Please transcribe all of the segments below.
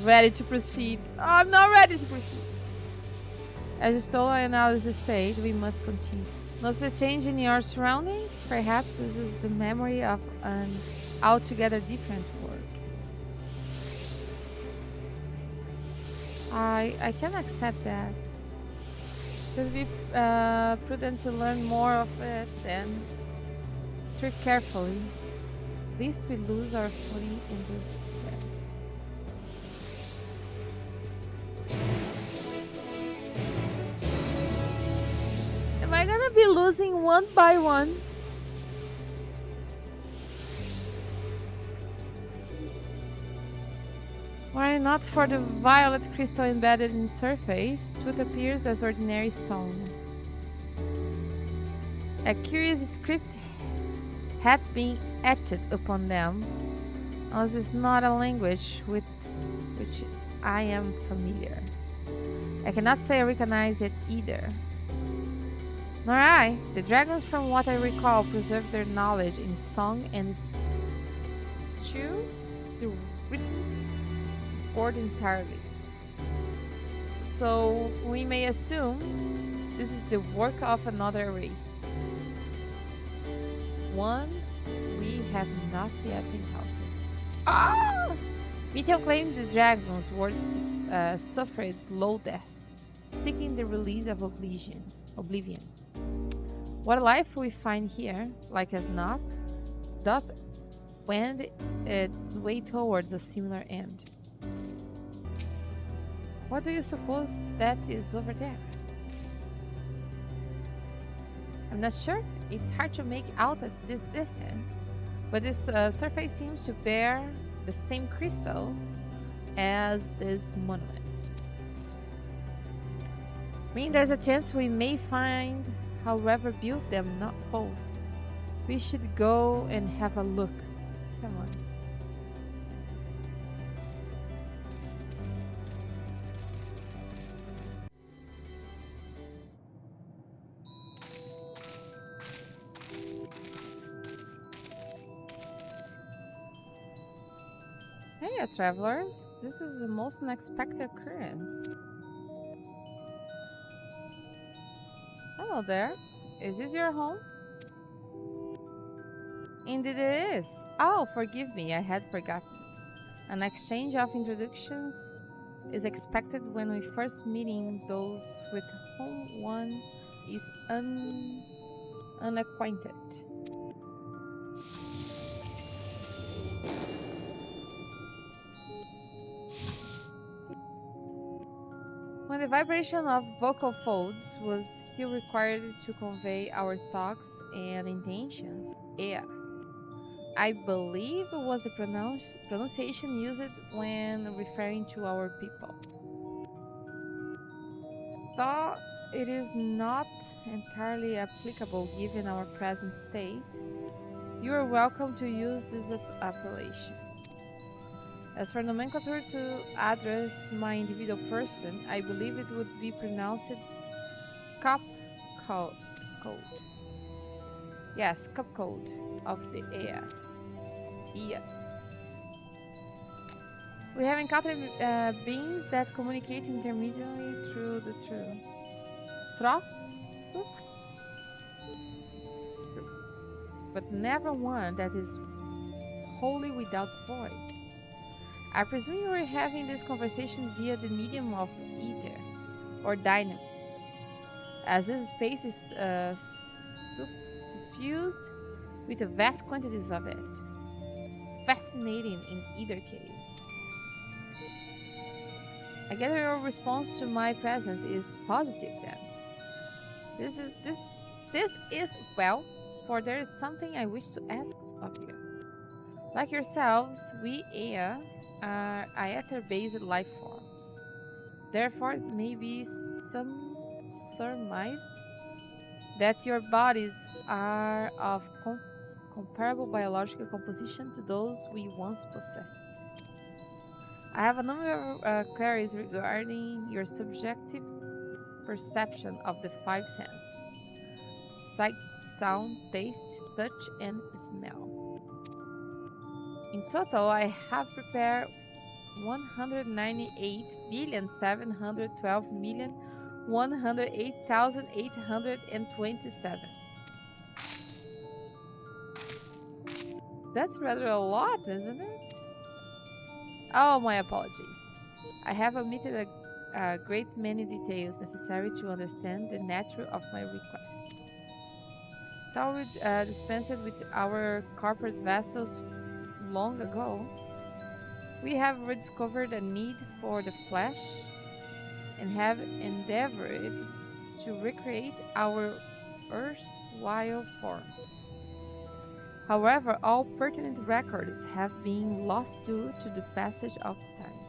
ready to proceed. I'm not ready to proceed. As the stolen analysis said, we must continue. Notice the change in your surroundings? Perhaps this is the memory of an altogether different world. I can accept that. It would be prudent to learn more of it and treat carefully. Lest we lose our footing in this set. Am I gonna be losing one by one? Were it not for the violet crystal embedded in the surface, it appears as ordinary stone. A curious script had been etched upon them, as is not a language with which I am familiar. I cannot say I recognize it either. Nor I. The dragons, from what I recall, preserve their knowledge in song and stew the written word entirely. So we may assume this is the work of another race. One we have not yet encountered. Ah! Mitchell claimed the dragons were suffered slow death, seeking the release of oblivion. What life we find here, like as not, doth wend its way towards a similar end. What do you suppose that is over there? I'm not sure. It's hard to make out at this distance, but this surface seems to bear the same crystal as this monument. I mean, there's a chance we may find however built them, not both. We should go and have a look. Come on. Hey, travelers. This is the most unexpected occurrence. Hello there. Is this your home? Indeed it is. Oh, forgive me, I had forgotten. An exchange of introductions is expected when we first meeting those with whom one is unacquainted. When the vibration of vocal folds was still required to convey our thoughts and intentions, I believe it was the pronunciation used when referring to our people. Though it is not entirely applicable given our present state, you are welcome to use this appellation. As for nomenclature to address my individual person, I believe it would be pronounced cup code. Yes, cup code of the air. Yeah. We have encountered beings that communicate intermediately through the true. But never one that is wholly without voice. I presume you were having this conversation via the medium of ether or dynamics, as this space is suffused with vast quantities of it. Fascinating in either case. I gather your response to my presence is positive then. This is well, for there is something I wish to ask of you. Like yourselves, we Ea are aether-based life forms. Therefore, it may be surmised that your bodies are of comparable biological composition to those we once possessed. I have a number of queries regarding your subjective perception of the five senses: sight, sound, taste, touch, and smell. In total, I have prepared 198,712,108,827. That's rather a lot, isn't it? Oh, my apologies. I have omitted a great many details necessary to understand the nature of my request. Thought we'd dispensed with our corporate vessels long ago. We have rediscovered a need for the flesh and have endeavored to recreate our erstwhile forms. However, all pertinent records have been lost due to the passage of time.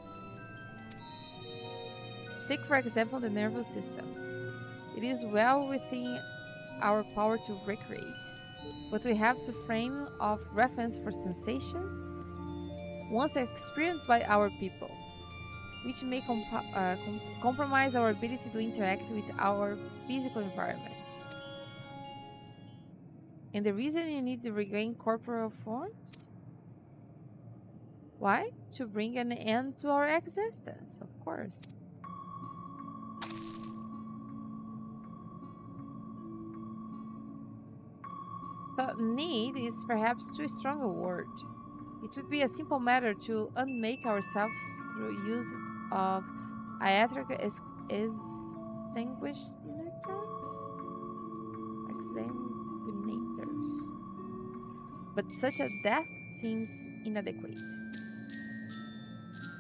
Take, for example, the nervous system. It is well within our power to recreate, but we have to frame of reference for sensations once experienced by our people, which may compromise our ability to interact with our physical environment. And the reason you need to regain corporeal forms? Why? To bring an end to our existence, of course. The need is perhaps too strong a word. It would be a simple matter to unmake ourselves through use of iatric exsanguinators. But such a death seems inadequate.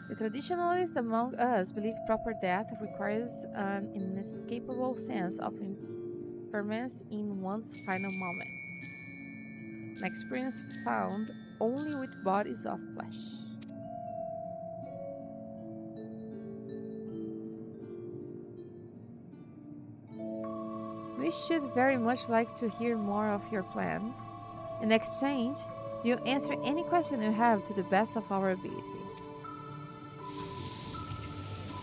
The traditionalists among us believe proper death requires an inescapable sense of impermanence in one's final moments, an experience found only with bodies of flesh. We should very much like to hear more of your plans. In exchange, we'll answer any question you have to the best of our ability.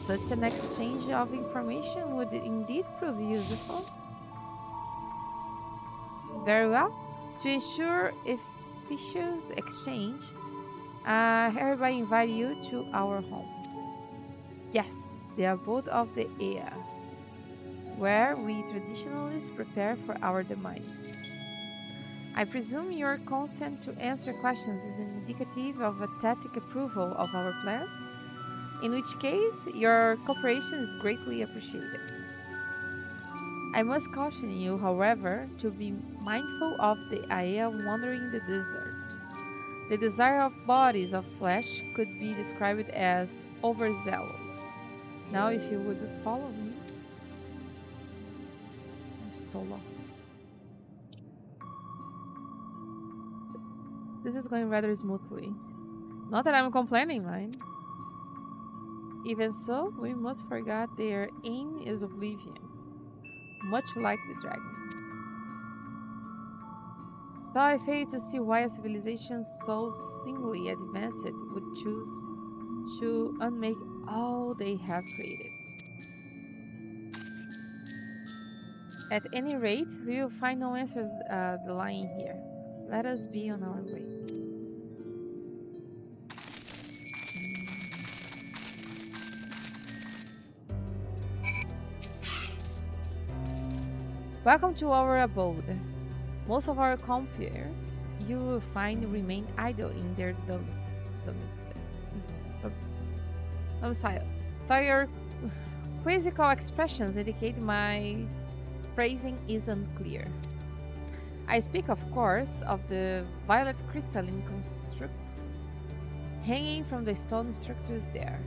Such an exchange of information would indeed prove useful. Very well. To ensure efficient exchange, I hereby invite you to our home. Yes, the abode of the Ea, where we traditionalists prepare for our demise. I presume your consent to answer questions is indicative of a tacit approval of our plans, in which case your cooperation is greatly appreciated. I must caution you, however, to be mindful of the Aya wandering the desert. The desire of bodies of flesh could be described as overzealous. Now, if you would follow me. I'm so lost. This is going rather smoothly. Not that I'm complaining, mind. Even so, we must forget their aim is oblivion, much like the dragons. Though I fail to see why a civilization so singly advanced would choose to unmake all they have created. At any rate, we will find no answers lying here. Let us be on our way. Welcome to our abode. Most of our compeers you will find remain idle in their domiciles. Though your quizzical expressions indicate my phrasing is unclear. I speak, of course, of the violet crystalline constructs hanging from the stone structures there.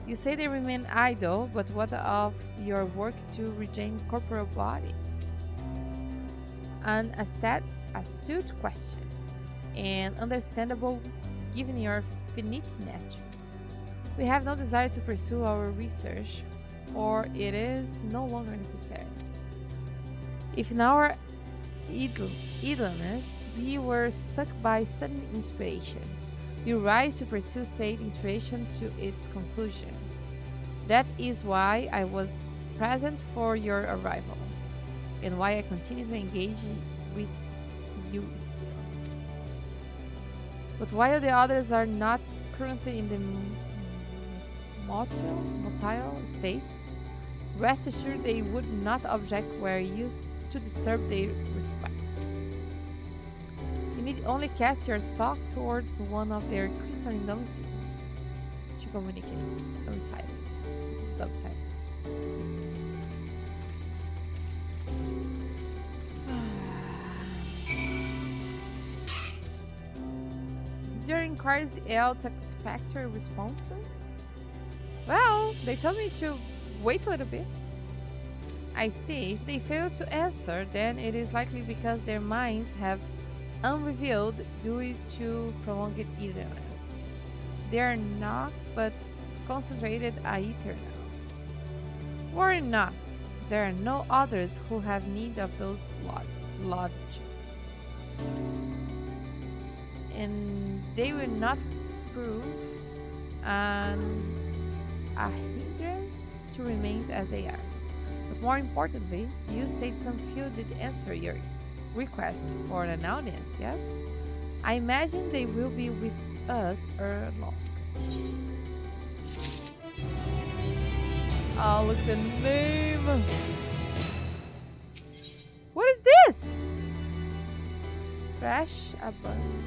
You say they remain idle, but what of your work to regain corporeal bodies? An astute question, and understandable given your finite nature. We have no desire to pursue our research, for it is no longer necessary. If in our idleness we were struck by sudden inspiration, we rise to pursue said inspiration to its conclusion. That is why I was present for your arrival, and why I continue to engage with you still. But while the others are not currently in the motile state, rest assured they would not object were used to disturb their respect. You need only cast your thought towards one of their crystalline domiciles to communicate. Domiciles. It's domiciles. Your inquiries yield satisfactory responses? Well, they told me to wait a little bit. I see. If they fail to answer, then it is likely because their minds have unrevealed due to prolonged idleness. They are not but concentrated eternal. Worry not, there are no others who have need of those lodgings. And they will not prove a hindrance to remains as they are. But more importantly, you said some few did answer your request for an audience, yes? I imagine they will be with us ere long. Oh, look at the name! What is this? Fresh abundance.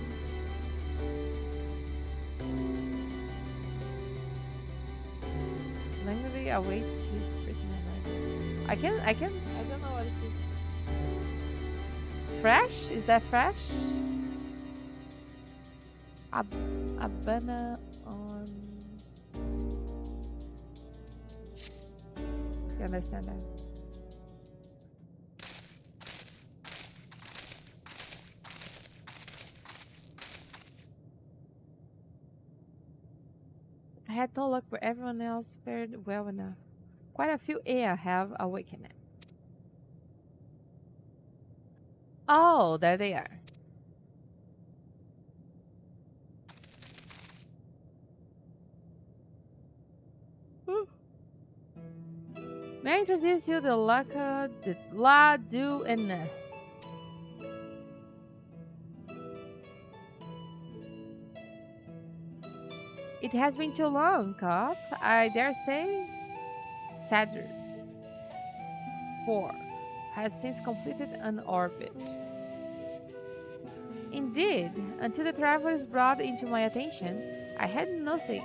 Languidly awaits his written arrival. I don't know what it is. Fresh? Is that fresh? Abana on. You understand that? I had no luck where everyone else fared well enough. Quite a few Ea have awakened. Oh, there they are. May I introduce you to Laka, the La, Do, and Na. It has been too long, Cop. I dare say Sadr 4 has since completed an orbit. Indeed, until the traveler is brought into my attention, I had noticed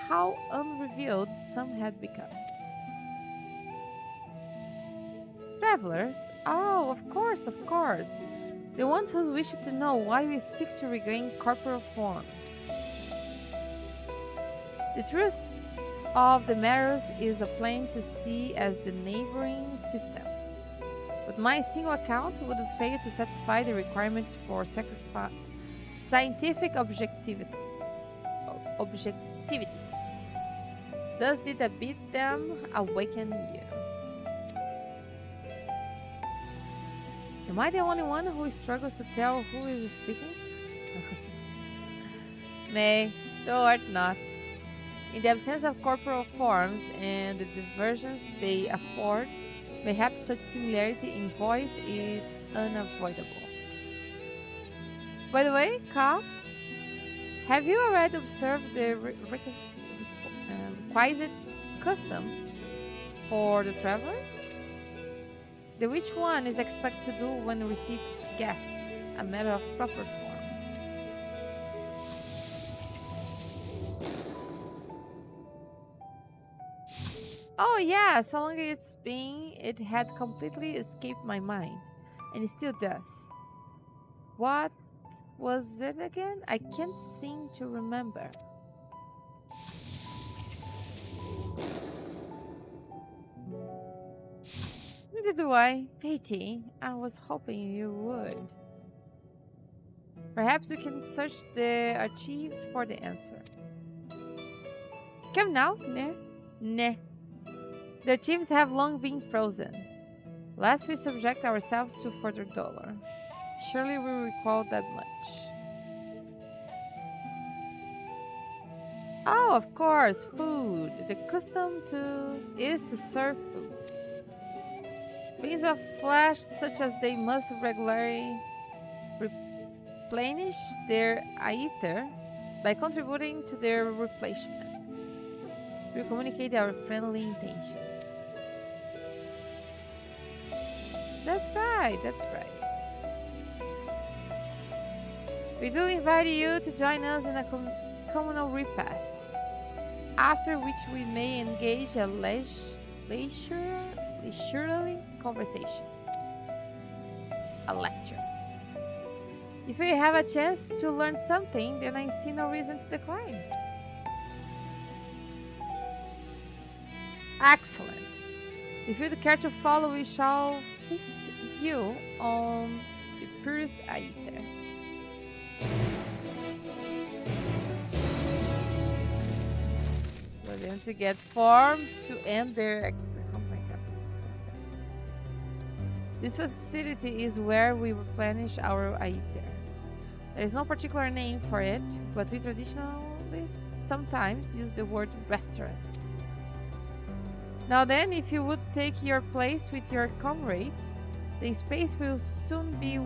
how unrevealed some had become. Travelers? Oh, of course, of course. The ones who wish to know why we seek to regain corporal forms. The truth of the matters is plain to see as the neighboring systems. But my single account would fail to satisfy the requirement for scientific objectivity. Thus did I bid them awaken you. Am I the only one who struggles to tell who is speaking? Nay, thou art not. In the absence of corporal forms and the diversions they afford, perhaps such similarity in voice is unavoidable. By the way, Ka, have you already observed the requisite custom for the travelers? The which one is expected to do when receive guests, a matter of proper form. Oh yeah, so long it's been, it had completely escaped my mind, and it still does. What was it again? I can't seem to remember. Neither do I. Pity. I was hoping you would. Perhaps you can search the archives for the answer. Come now, ne? Ne. The archives have long been frozen. Lest we subject ourselves to further dollar. Surely we recall that much. Oh, of course, food. The custom is to serve food. Pieces of flesh such as they must regularly replenish their aether by contributing to their replenishment. We communicate our friendly intention. That's right, that's right. We do invite you to join us in a communal repast, after which we may engage a leisurely conversation. A lecture. If we have a chance to learn something, then I see no reason to decline. Excellent. If you'd care to follow, we shall feast you on the purest aether. For them to get formed to end their oh my goodness. This facility is where we replenish our aether. There is no particular name for it, but we traditionalists sometimes use the word restaurant. Now then, if you would take your place with your comrades, the space will soon be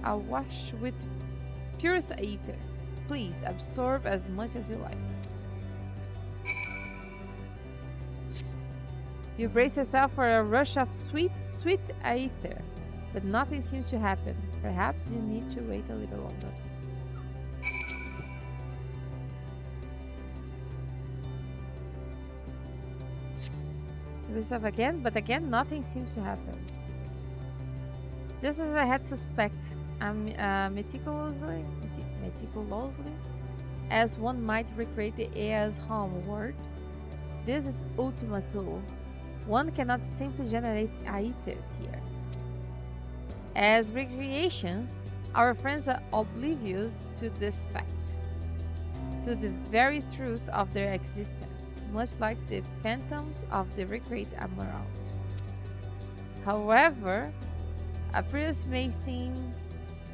awash with purest aether. Please absorb as much as you like. You brace yourself for a rush of sweet aether, but nothing seems to happen. Perhaps you need to wait a little longer. Yourself again, but again, nothing seems to happen. Just as I had suspected, meticulously, as one might recreate the Ea's home world, this is Ultima Thule. One cannot simply generate aether here. As recreations, our friends are oblivious to this fact, to the very truth of their existence, much like the phantoms of the recreate emerald. However, appearance may seem,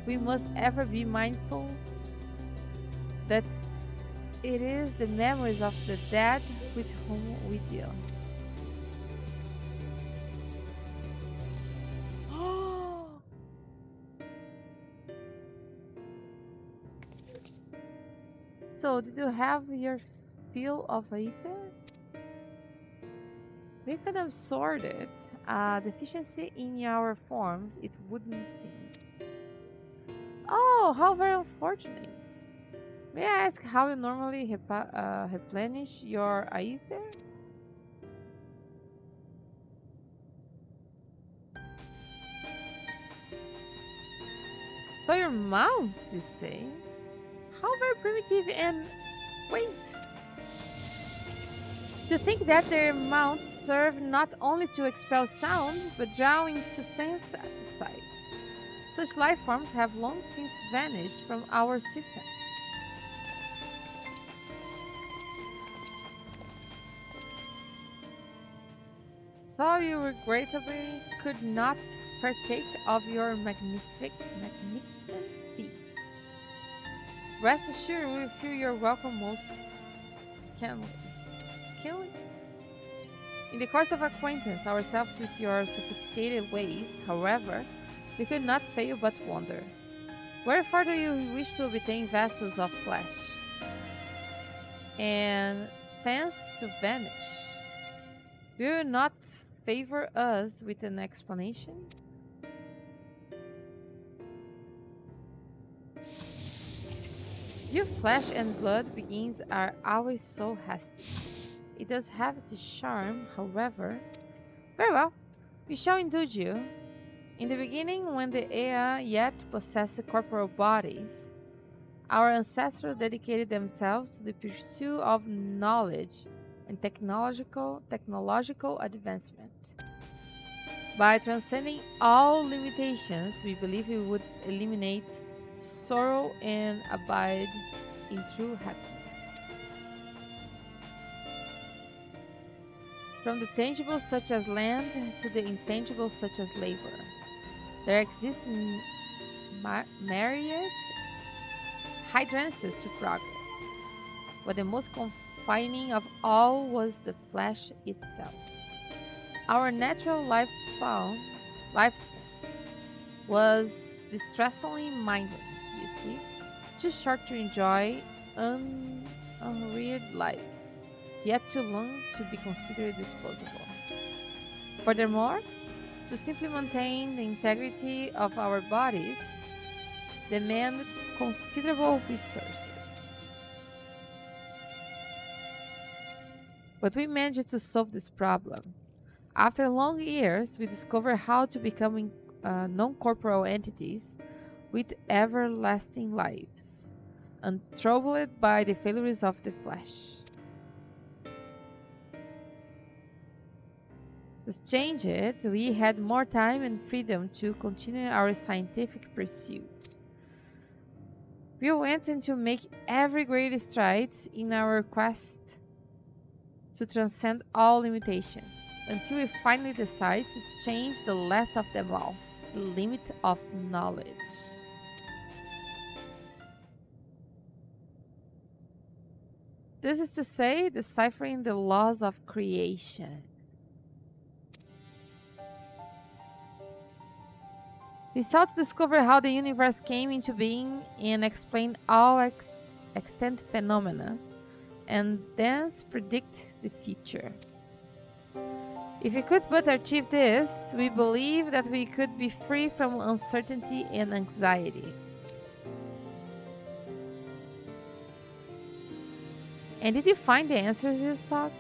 we must ever be mindful that it is the memories of the dead with whom we deal. So, did you have your fill of aether? We could have sorted a deficiency in our forms, it wouldn't seem. Oh, how very unfortunate. May I ask how you normally replenish your aether? By your mounts, you say? How very primitive and wait. To think that their mounts serve not only to expel sound, but draw in sustenance besides. Such life forms have long since vanished from our system. Though you regrettably could not partake of your magnificent feast. Rest assured, we will feel your welcome most keenly. In the course of acquaintance ourselves with your sophisticated ways, however, we could not fail but wonder, wherefore do you wish to obtain vessels of flesh, and thence to vanish? Will you not favor us with an explanation? Your flesh and blood beginnings are always so hasty. It does have its charm, however. Very well, we shall indulge you. In the beginning, when the Ea yet possessed corporal bodies, our ancestors dedicated themselves to the pursuit of knowledge and technological advancement. By transcending all limitations, we believe we would eliminate sorrow and abide in true happiness. From the tangible such as land to the intangible such as labor, there exists myriad hindrances to progress, but the most confining of all was the flesh itself. Our natural lifespan was distressingly mindless, you see. too short to enjoy unreared lives, yet too long to be considered disposable. Furthermore, to simply maintain the integrity of our bodies demand considerable resources. But we managed to solve this problem. After long years, we discovered how to become non-corporeal entities with everlasting lives, untroubled by the failures of the flesh. This changed, we had more time and freedom to continue our scientific pursuit. We went on to make every great strides in our quest to transcend all limitations, until we finally decide to change the last of them all, the limit of knowledge. This is to say, deciphering the laws of creation. We sought to discover how the universe came into being and explain all extant phenomena, and thence predict the future. If we could but achieve this, we believe that we could be free from uncertainty and anxiety. And did you find the answers you sought?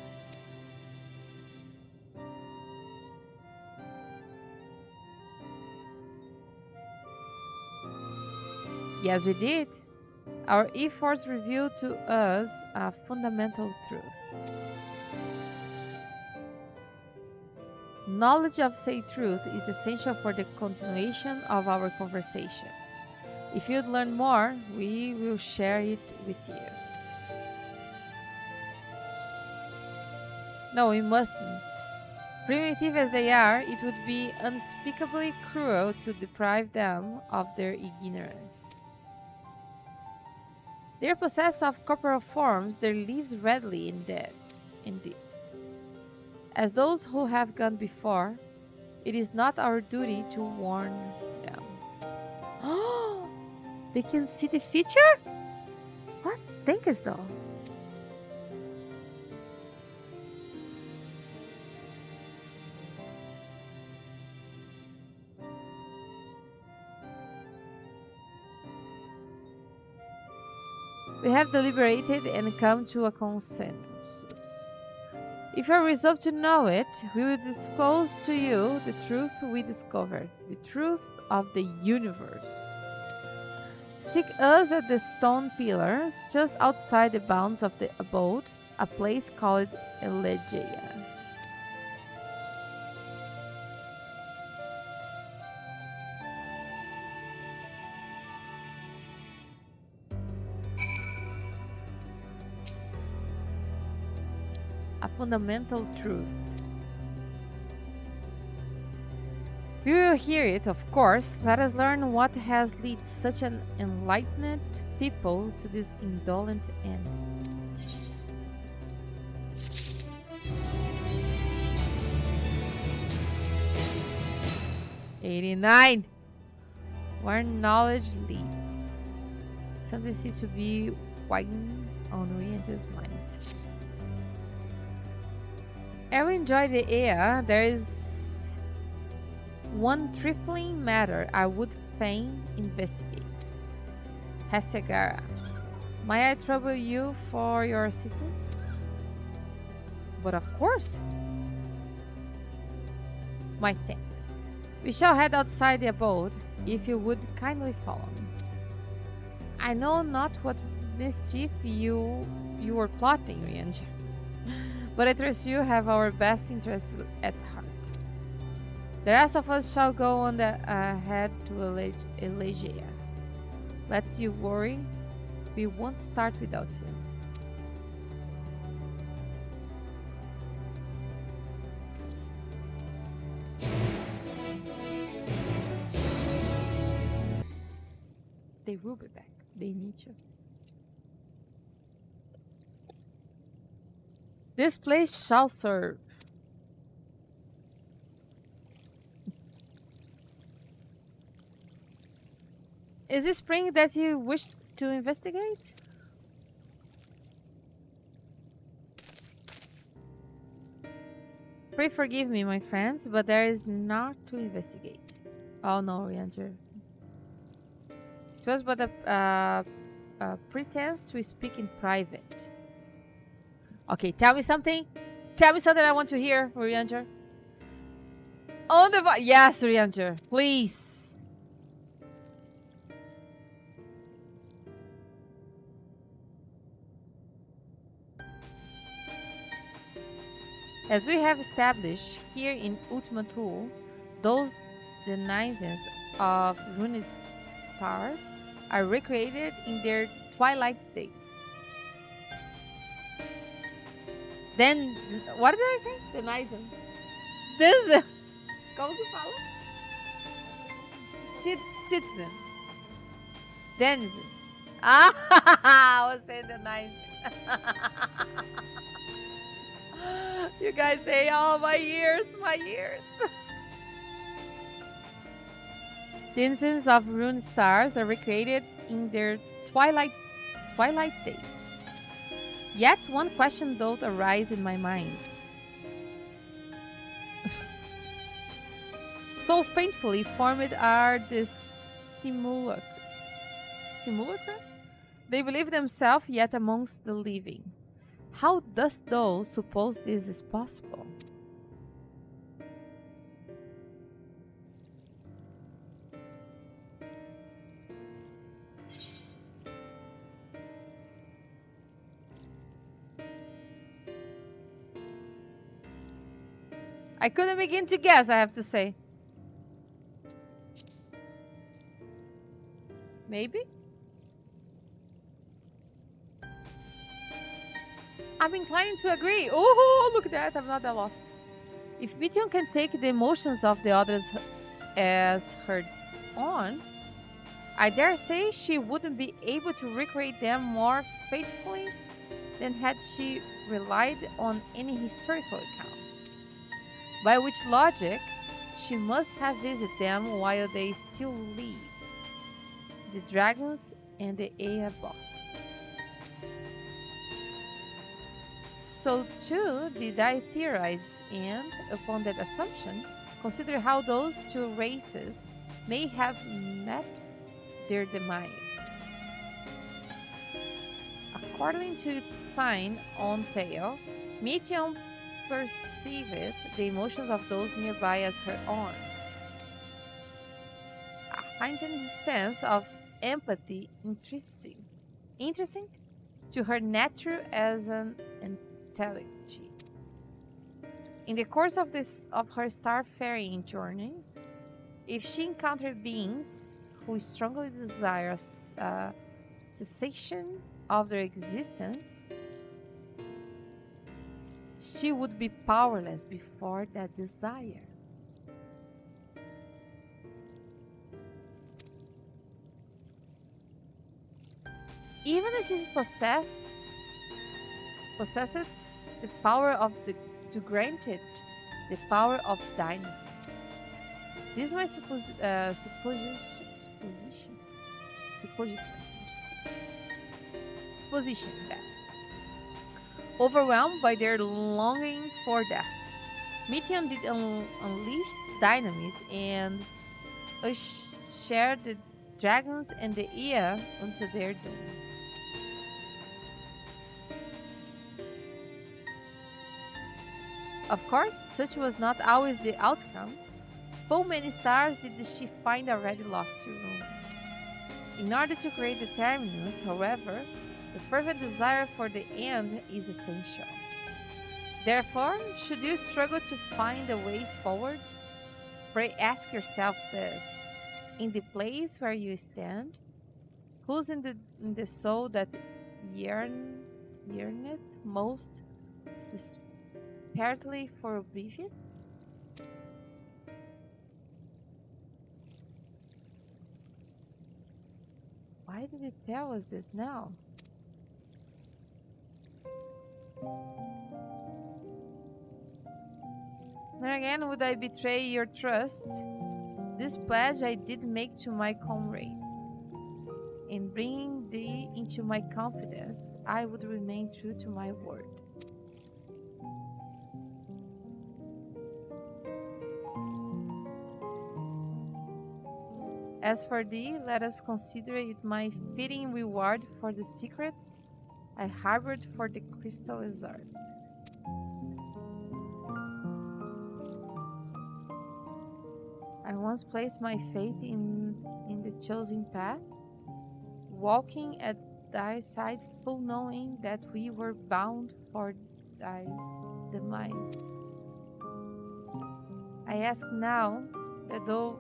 Yes, we did. Our efforts revealed to us a fundamental truth. Knowledge of said truth is essential for the continuation of our conversation. If you'd learn more, we will share it with you. No, we mustn't. Primitive as they are, it would be unspeakably cruel to deprive them of their ignorance. They are possessed of corporal forms, their lives readily in dead, indeed. As those who have gone before, it is not our duty to warn them. Oh, they can see the future? What thinkest thou? We have deliberated and come to a consensus. If you are resolved to know it, we will disclose to you the truth we discovered, the truth of the universe. Seek us at the stone pillars just outside the bounds of the abode, a place called Elegia. A fundamental truth. We will hear it, of course. Let us learn what has led such an enlightened people to this indolent end. '89. Where knowledge leads. Something seems to be weighing on Orient's mind. I will enjoy the air. There is one trifling matter I would fain investigate. Hesegara, may I trouble you for your assistance? But of course. My thanks. We shall head outside the abode, if you would kindly follow me. I know not what mischief you were plotting, Rianja. But I trust you have our best interests at heart. The rest of us shall go on ahead to Elegia. Let's you worry, we won't start without you. They will be back. They need you. This place shall serve. Is this spring that you wish to investigate? Pray forgive me, my friends, but there is not to investigate. Oh no, Ranger. It was but a pretense to speak in private. Okay, tell me something. Tell me something I want to hear, Ranger. On the yes, Ranger, please. As we have established here in Ultima Thule, those denizens of ruined stars are recreated in their twilight days. Then, what did I say? Denizens. This, como que fala? Citizen. Denizens. Ah, I was saying denizens. You guys say, oh, my ears, my ears. Denizens of ruined stars are recreated in their twilight days. Yet one question doth arise in my mind. So faintfully formed are the simulacra. They believe themselves yet amongst the living. How dost thou suppose this is possible? I couldn't begin to guess, I have to say. Maybe? I'm inclined to agree. Oh, look at that. I'm not that lost. If Mityon can take the emotions of the others as her own, I dare say she wouldn't be able to recreate them more faithfully than had she relied on any historical account. By which logic, she must have visited them while they still lived. The dragons and the Eabok. So too did I theorize, and upon that assumption, consider how those two races may have met their demise. According to thine own tale, Mityon perceived the emotions of those nearby as her own. A heightened sense of empathy interesting to her nature as an intelligence. In the course of her starfaring journey, if she encountered beings who strongly desire cessation of their existence, she would be powerless before that desire. Even as she possessed the power to grant it the power of dynamics. This is my supposition that, overwhelmed by their longing for death, Mityon did unleash dynamis and ushered the dragons and the Ea unto their doom. Of course, such was not always the outcome. Full many stars did she find already lost to ruin. In order to create the terminus, however, the fervent desire for the end is essential. Therefore, should you struggle to find a way forward, pray ask yourselves this: in the place where you stand, who's in the soul that yearneth most desperately for oblivion? Why did it tell us this now? Nor again would I betray your trust. This pledge I did make to my comrades. In bringing thee into my confidence, I would remain true to my word. As for thee, let us consider it my fitting reward for the secrets I harbored for the crystal wizard. I once placed my faith in the chosen path, walking at thy side, full knowing that we were bound for thy demise. I ask now that thou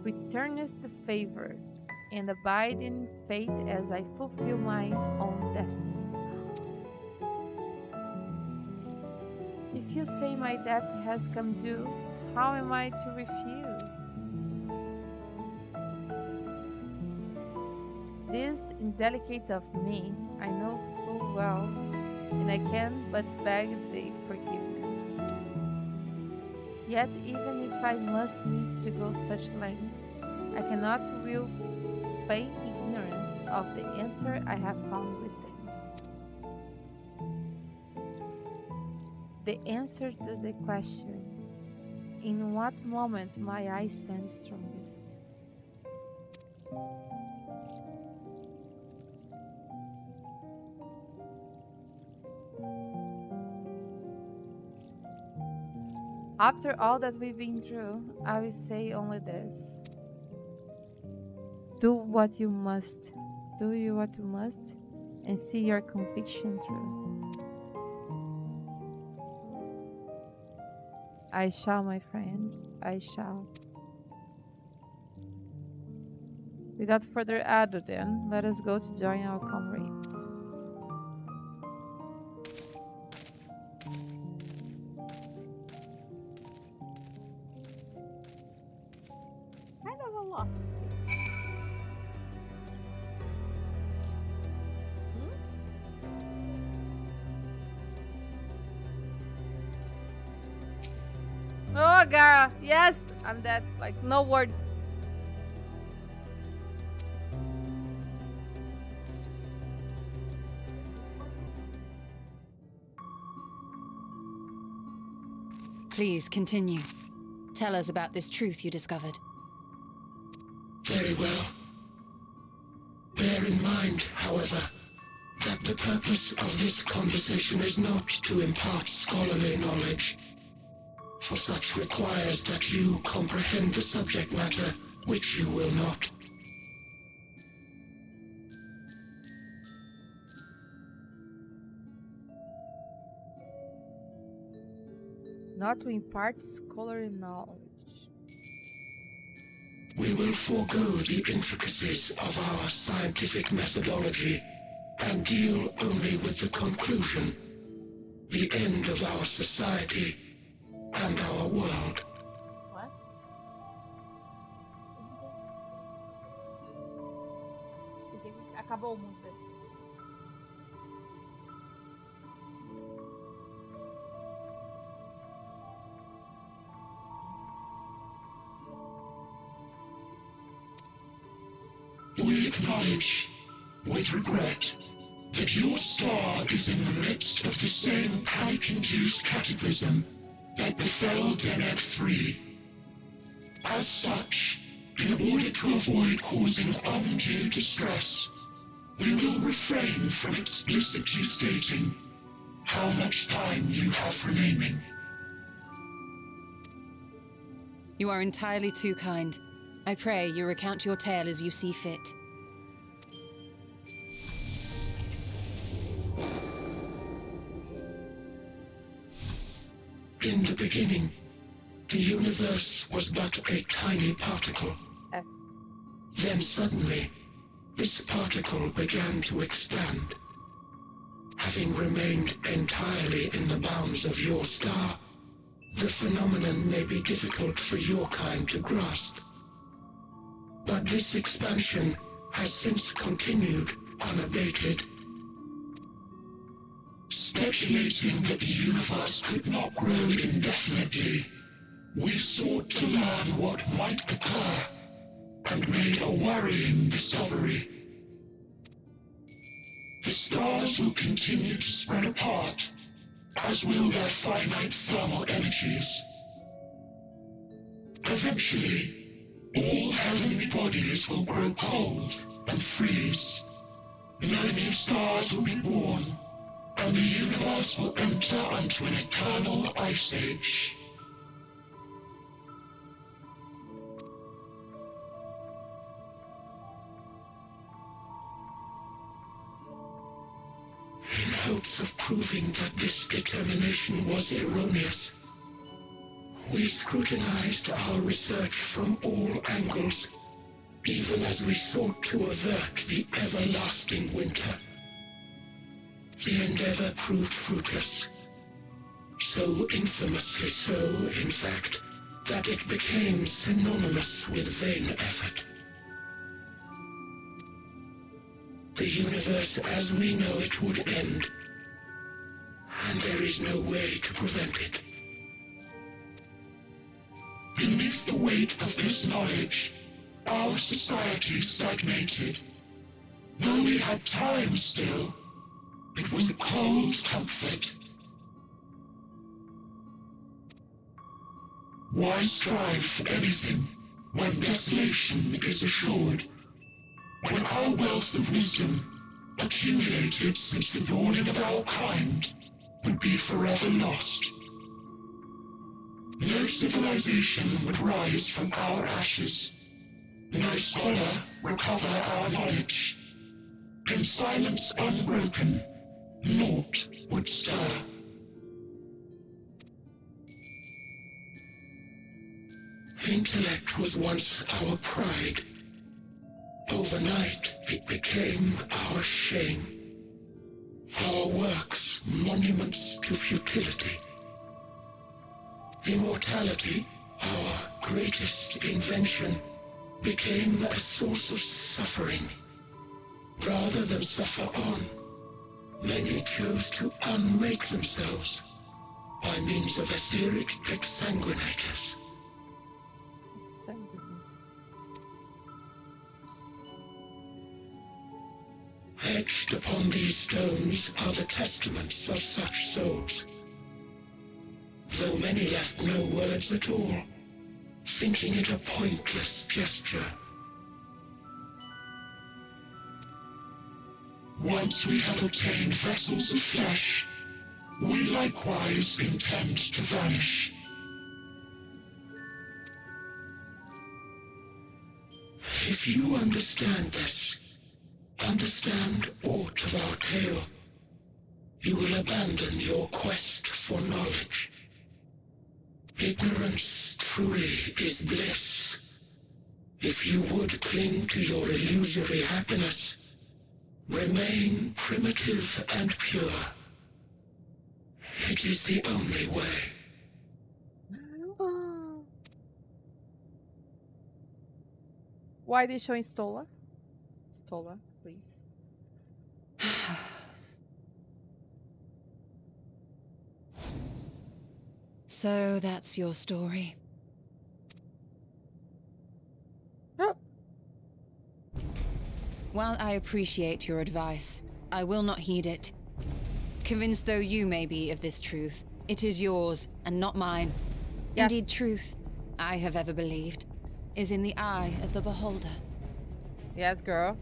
returnest the favor and abide in faith as I fulfill my own destiny. If you say my debt has come due, how am I to refuse? This indelicate of me, I know full well, and I can but beg thy forgiveness. Yet even if I must need to go such lengths, I cannot will feign ignorance of the answer I have found within. The answer to the question, in what moment my eye stands strongest? After all that we've been through, I will say only this. Do what you must, and see your conviction through. I shall, my friend, I shall. Without further ado then, let us go to join our comrades. I don't know what. Oh, Gara, yes, I'm dead. Like, no words. Please continue. Tell us about this truth you discovered. Very well. Bear in mind, however, that the purpose of this conversation is not to impart scholarly knowledge, for such requires that you comprehend the subject matter, which you will not. Not to impart scholarly knowledge. We will forego the intricacies of our scientific methodology and deal only with the conclusion, the end of our society and our world. What? Acabou o mundo dele. We acknowledge, with regret, that your star is in the midst of the same panic-induced cataclysm that befell Deneb 3. As such, in order to avoid causing undue distress, we will refrain from explicitly stating how much time you have remaining. You are entirely too kind. I pray you recount your tale as you see fit. In the beginning, the universe was but a tiny particle. Yes. Then suddenly, this particle began to expand. Having remained entirely in the bounds of your star, the phenomenon may be difficult for your kind to grasp. But this expansion has since continued unabated. Speculating that the universe could not grow indefinitely, we sought to learn what might occur, and made a worrying discovery. The stars will continue to spread apart, as will their finite thermal energies. Eventually, all heavenly bodies will grow cold and freeze. No new stars will be born, and the universe will enter into an eternal ice age. In hopes of proving that this determination was erroneous, we scrutinized our research from all angles, even as we sought to avert the everlasting winter. The endeavor proved fruitless. So infamously so, in fact, that it became synonymous with vain effort. The universe as we know it would end, and there is no way to prevent it. Beneath the weight of this knowledge, our society stagnated. Though we had time still, it was a cold comfort. Why strive for anything when desolation is assured? When our wealth of wisdom, accumulated since the dawning of our kind, would be forever lost. No civilization would rise from our ashes. No scholar recover our knowledge. In silence unbroken, naught would stir. Intellect was once our pride. Overnight, it became our shame. Our works, monuments to futility. Immortality, our greatest invention, became a source of suffering. Rather than suffer on, many chose to unmake themselves by means of etheric exsanguinators. Etched upon these stones are the testaments of such souls, though many left no words at all, thinking it a pointless gesture. Once we have obtained vessels of flesh, we likewise intend to vanish. If you understand this, understand aught of our tale, you will abandon your quest for knowledge. Ignorance truly is bliss. If you would cling to your illusory happiness, remain primitive and pure. It is the only way. Why are they showing Stola? Stola, please. So that's your story. While I appreciate your advice, I will not heed it. Convinced though you may be of this truth, it is yours and not mine. Yes. Indeed, truth, I have ever believed, is in the eye of the beholder. Yes, girl.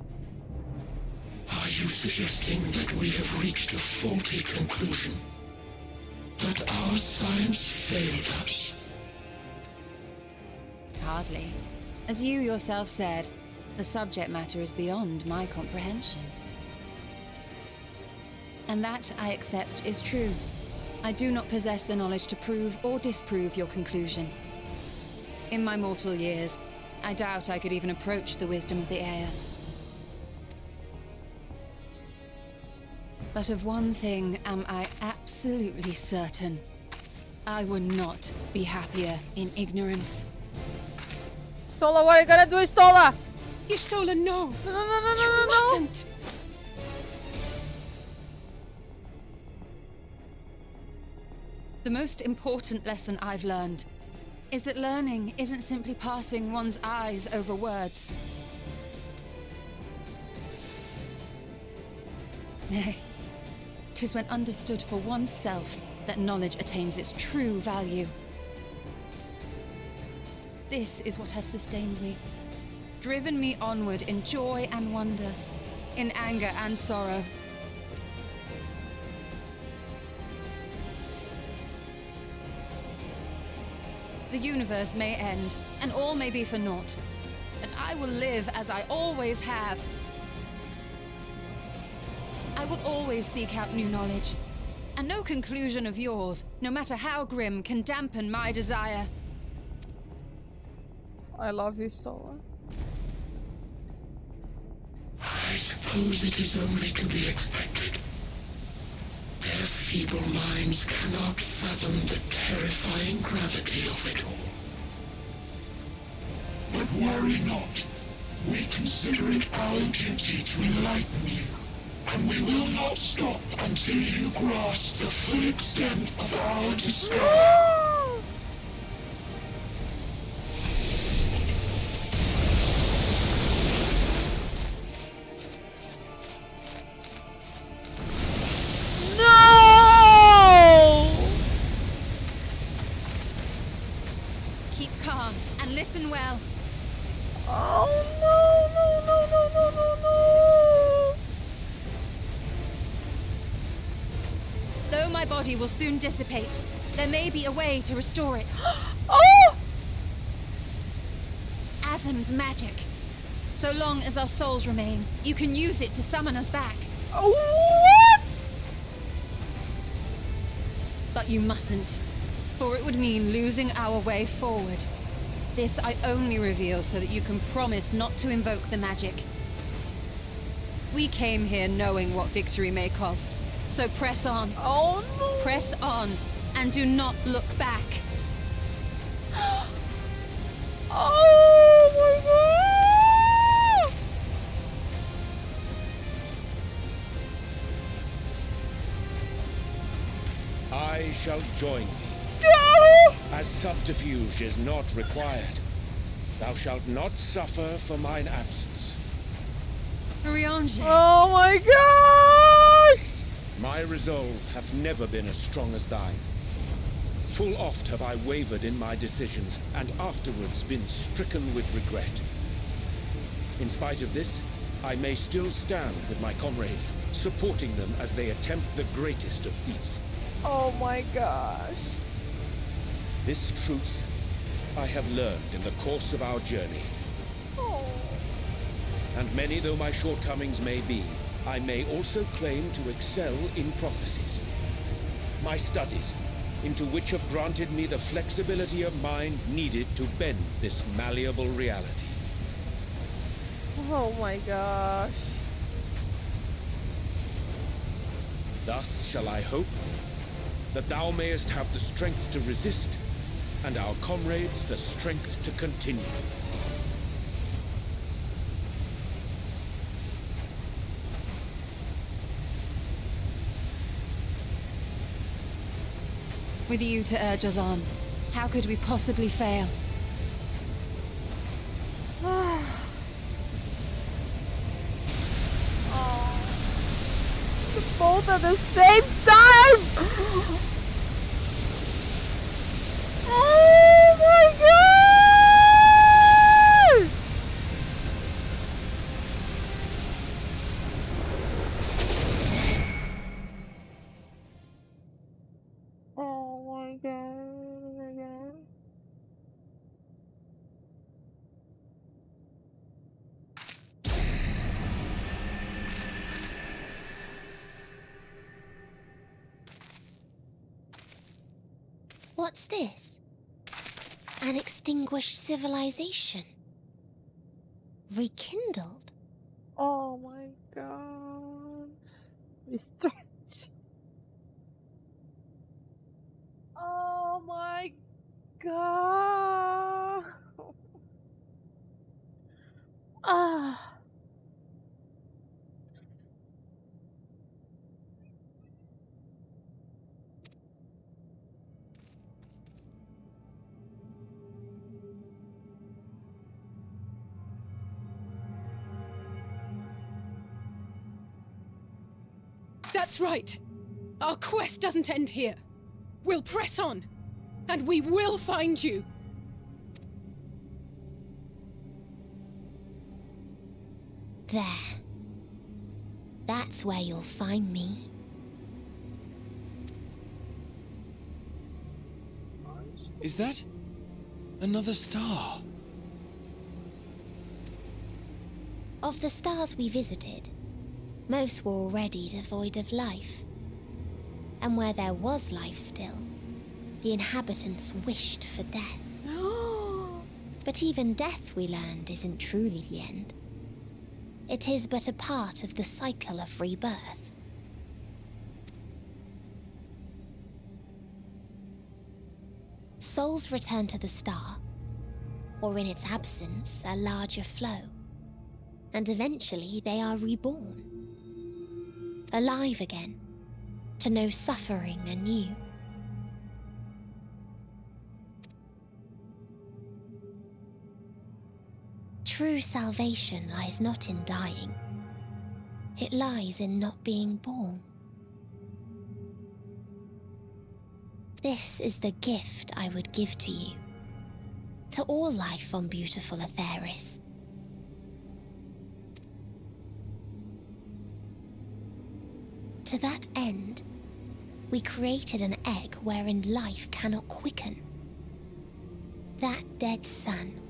Are you suggesting that we have reached a faulty conclusion? That our science failed us? Hardly. As you yourself said, the subject matter is beyond my comprehension. And that, I accept, is true. I do not possess the knowledge to prove or disprove your conclusion. In my mortal years, I doubt I could even approach the wisdom of the Aya. But of one thing am I absolutely certain. I would not be happier in ignorance. Stola, what are you gonna do, Stola? Y'shtola, no! No, You mustn't! The most important lesson I've learned. is that learning isn't simply passing one's eyes over words. Nay, 'tis when understood for oneself that knowledge attains its true value. This is what has sustained me, driven me onward in joy and wonder, in anger and sorrow. The universe may end, and all may be for naught, but I will live as I always have. I will always seek out new knowledge, and no conclusion of yours, no matter how grim, can dampen my desire. I love you, Stola. I suppose it is only to be expected. Their feeble minds cannot fathom the terrifying gravity of it all. But worry not. We consider it our duty to enlighten you, and we will not stop until you grasp the full extent of our despair. Keep calm and listen well. Oh no, no, no, no, no, no, no! Though my body will soon dissipate, there may be a way to restore it. Oh! Azim's magic. So long as our souls remain, you can use it to summon us back. What? But you mustn't, for it would mean losing our way forward. This I only reveal so that you can promise not to invoke the magic. We came here knowing what victory may cost, so press on. Oh no! Press on, and do not look back. Oh my god! I shall join thee. No! As subterfuge is not required, thou shalt not suffer for mine absence. Riange. Oh my gosh! My resolve hath never been as strong as thine. Full oft have I wavered in my decisions, and afterwards been stricken with regret. In spite of this, I may still stand with my comrades, supporting them as they attempt the greatest of feats. Oh my gosh. This truth I have learned in the course of our journey. Oh. And many though my shortcomings may be, I may also claim to excel in prophecies. My studies, into which have granted me the flexibility of mind needed to bend this malleable reality. Oh my gosh. Thus shall I hope that thou mayest have the strength to resist, and our comrades the strength to continue. With you to urge us on, how could we possibly fail? Oh. Both at the same time! Oh my god! Oh my god. Oh my god. What's this? An extinguished civilization. Rekindled. Oh my god. We stretch. Oh my god. Ah. That's right. Our quest doesn't end here. We'll press on, and we will find you. There. That's where you'll find me. Is that another star? Of the stars we visited, most were already devoid of life. And where there was life still, the inhabitants wished for death. But even death, we learned, isn't truly the end. It is but a part of the cycle of rebirth. Souls return to the star, or in its absence, a larger flow. And eventually they are reborn. Alive again, to know suffering anew. True salvation lies not in dying. It lies in not being born. This is the gift I would give to you, to all life on beautiful Aetheris. To that end, we created an egg wherein life cannot quicken. That dead sun.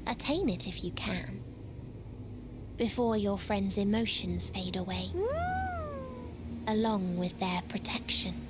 Attain it if you can, before your friends' emotions fade away, along with their protection.